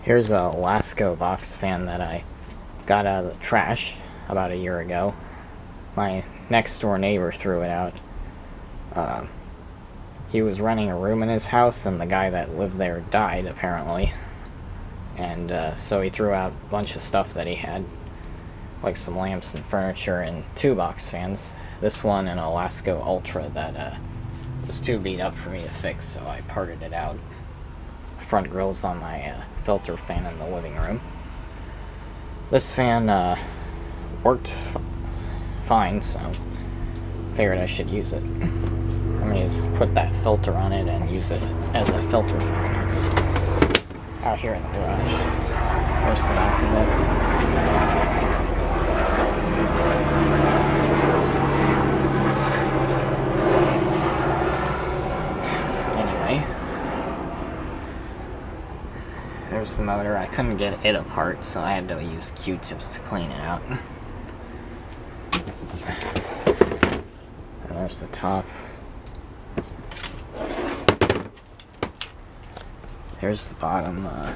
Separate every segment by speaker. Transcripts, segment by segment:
Speaker 1: Here's a Lasko box fan that I got out of the trash about a year ago. My next door neighbor threw it out. He was renting a room in his house, and the guy that lived there died, apparently. And so he threw out a bunch of stuff that he had, like some lamps and furniture and two box fans. This one and a Lasko Ultra that was too beat up for me to fix, so I parted it out. Front grill's on my filter fan in the living room. This fan worked fine, so figured I should use it. I'm going to put that filter on it and use it as a filter fan out here in the garage. There's the back of it. Anyway, there's the motor. I couldn't get it apart, so I had to use Q-tips to clean it out. And there's the top. Here's the bottom. I'm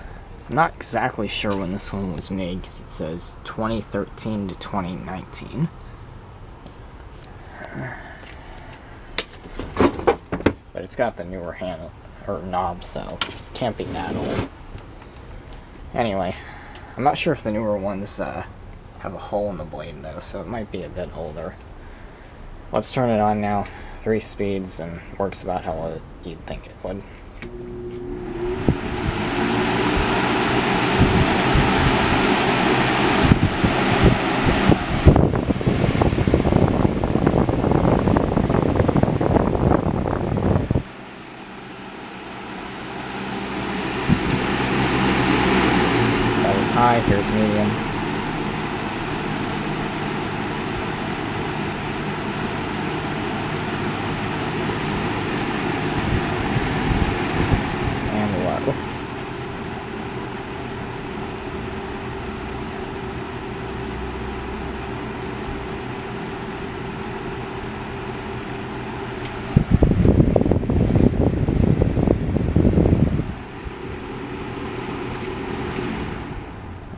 Speaker 1: not exactly sure when this one was made because it says 2013 to 2019. But it's got the newer handle or knob, so it can't be that old. Anyway, I'm not sure if the newer ones have a hole in the blade though, so it might be a bit older. Let's turn it on now. 3 speeds, and works about how you'd think it would. That was high, here's medium. And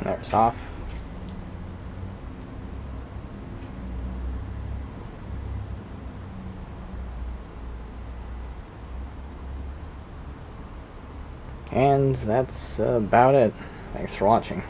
Speaker 1: there's off. And that's about it. Thanks for watching.